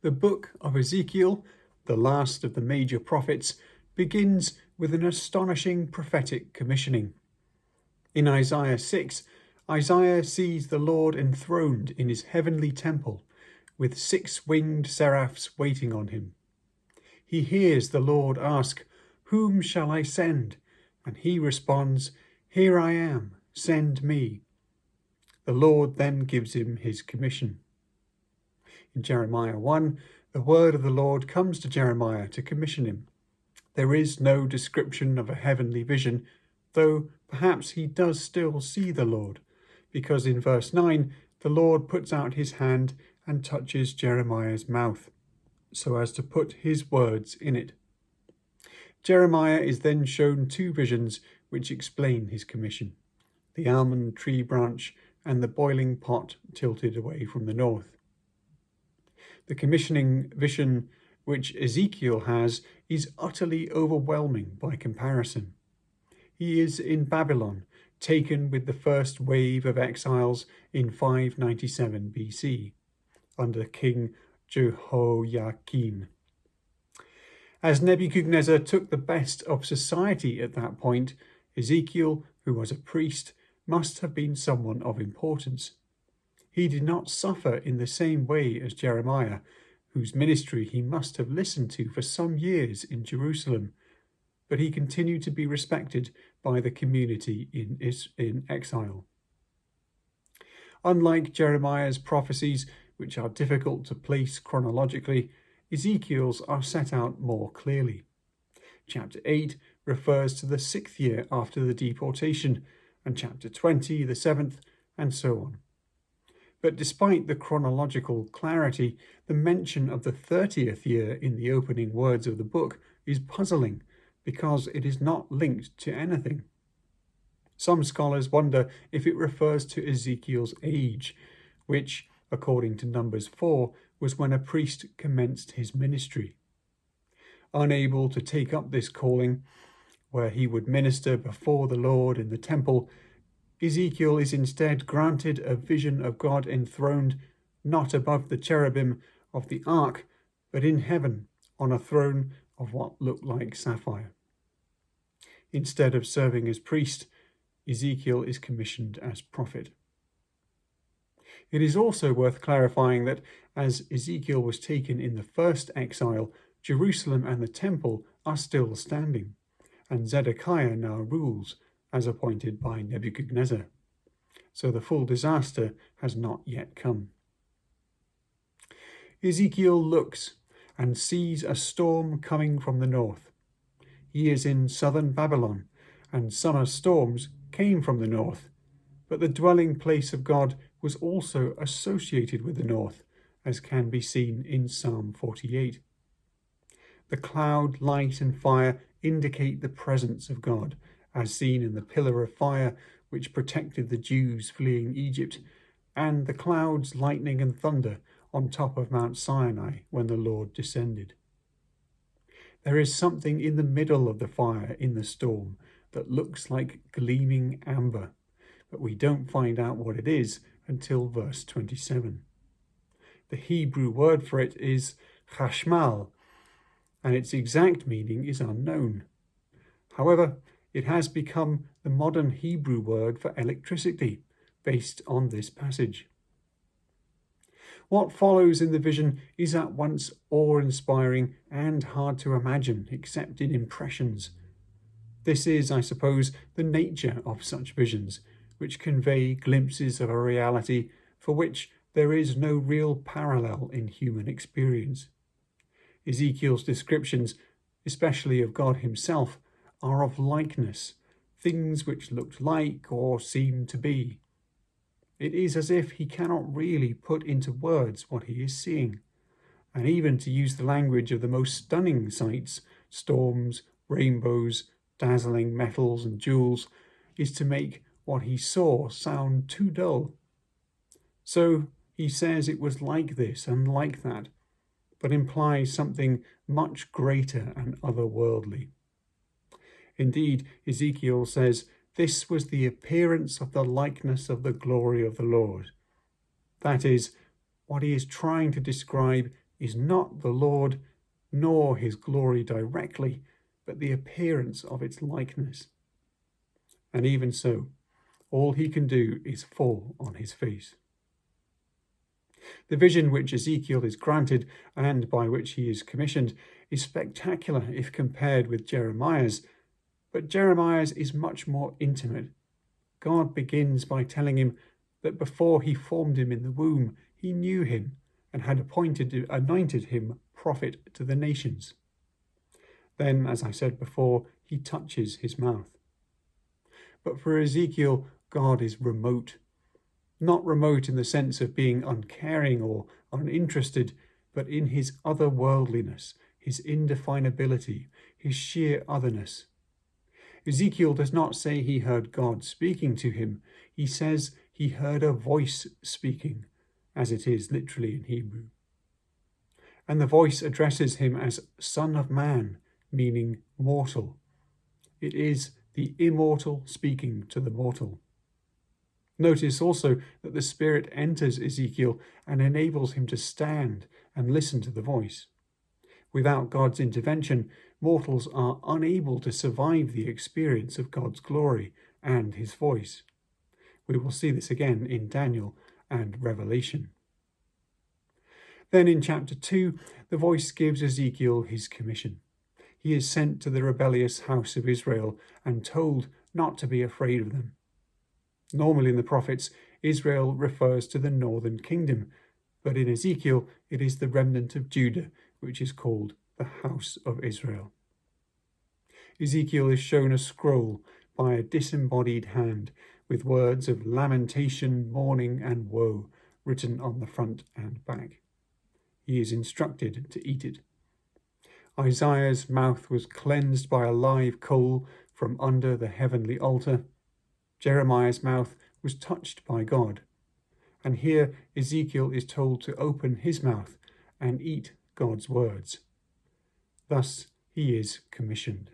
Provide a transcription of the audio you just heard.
The book of Ezekiel, the last of the major prophets, begins with an astonishing prophetic commissioning. In Isaiah 6, Isaiah sees the Lord enthroned in his heavenly temple, with 6 winged seraphs waiting on him. He hears the Lord ask, "Whom shall I send?" And he responds, "Here I am, send me." The Lord then gives him his commission. In Jeremiah 1, the word of the Lord comes to Jeremiah to commission him. There is no description of a heavenly vision, though perhaps he does still see the Lord, because in verse 9, the Lord puts out his hand and touches Jeremiah's mouth, so as to put his words in it. Jeremiah is then shown 2 visions which explain his commission: the almond tree branch and the boiling pot tilted away from the north. The commissioning vision which Ezekiel has is utterly overwhelming by comparison. He is in Babylon, taken with the first wave of exiles in 597 BC, under King Jehoiakim. As Nebuchadnezzar took the best of society at that point, Ezekiel, who was a priest, must have been someone of importance. He did not suffer in the same way as Jeremiah, whose ministry he must have listened to for some years in Jerusalem, but he continued to be respected by the community in exile. Unlike Jeremiah's prophecies, which are difficult to place chronologically, Ezekiel's are set out more clearly. Chapter 8 refers to the 6th year after the deportation, and chapter 20 the 7th, and so on. But despite the chronological clarity, the mention of the 30th year in the opening words of the book is puzzling, because it is not linked to anything. Some scholars wonder if it refers to Ezekiel's age, which, according to Numbers 4, was when a priest commenced his ministry. Unable to take up this calling, where he would minister before the Lord in the temple, Ezekiel is instead granted a vision of God enthroned not above the cherubim of the ark, but in heaven on a throne of what looked like sapphire. Instead of serving as priest, Ezekiel is commissioned as prophet. It is also worth clarifying that as Ezekiel was taken in the first exile, Jerusalem and the temple are still standing, and Zedekiah now rules, as appointed by Nebuchadnezzar. So the full disaster has not yet come. Ezekiel looks and sees a storm coming from the north. He is in southern Babylon, and summer storms came from the north, but the dwelling place of God was also associated with the north, as can be seen in Psalm 48. The cloud, light, and fire indicate the presence of God, as seen in the pillar of fire which protected the Jews fleeing Egypt, and the clouds, lightning, and thunder on top of Mount Sinai when the Lord descended. There is something in the middle of the fire in the storm that looks like gleaming amber, but we don't find out what it is until verse 27. The Hebrew word for it is chashmal, and its exact meaning is unknown. However, it has become the modern Hebrew word for electricity, based on this passage. What follows in the vision is at once awe-inspiring and hard to imagine, except in impressions. This is, I suppose, the nature of such visions, which convey glimpses of a reality for which there is no real parallel in human experience. Ezekiel's descriptions, especially of God himself, are of likeness, things which looked like or seemed to be. It is as if he cannot really put into words what he is seeing, and even to use the language of the most stunning sights, storms, rainbows, dazzling metals and jewels, is to make what he saw sound too dull. So he says it was like this and like that, but implies something much greater and otherworldly. Indeed, Ezekiel says, "This was the appearance of the likeness of the glory of the Lord." That is, what he is trying to describe is not the Lord, nor his glory directly, but the appearance of its likeness. And even so, all he can do is fall on his face. The vision which Ezekiel is granted and by which he is commissioned is spectacular if compared with Jeremiah's, but Jeremiah's is much more intimate. God begins by telling him that before he formed him in the womb, he knew him and had anointed him prophet to the nations. Then, as I said before, he touches his mouth. But for Ezekiel, God is remote. Not remote in the sense of being uncaring or uninterested, but in his otherworldliness, his indefinability, his sheer otherness. Ezekiel does not say he heard God speaking to him. He says he heard a voice speaking, as it is literally in Hebrew. And the voice addresses him as Son of Man, meaning mortal. It is the immortal speaking to the mortal. Notice also that the Spirit enters Ezekiel and enables him to stand and listen to the voice. Without God's intervention, mortals are unable to survive the experience of God's glory and his voice. We will see this again in Daniel and Revelation. Then in chapter 2, the voice gives Ezekiel his commission. He is sent to the rebellious house of Israel and told not to be afraid of them. Normally in the prophets, Israel refers to the northern kingdom, but in Ezekiel it is the remnant of Judah, which is called the house of Israel. Ezekiel is shown a scroll by a disembodied hand with words of lamentation, mourning, and woe written on the front and back. He is instructed to eat it. Isaiah's mouth was cleansed by a live coal from under the heavenly altar. Jeremiah's mouth was touched by God. And here Ezekiel is told to open his mouth and eat God's words. Thus he is commissioned.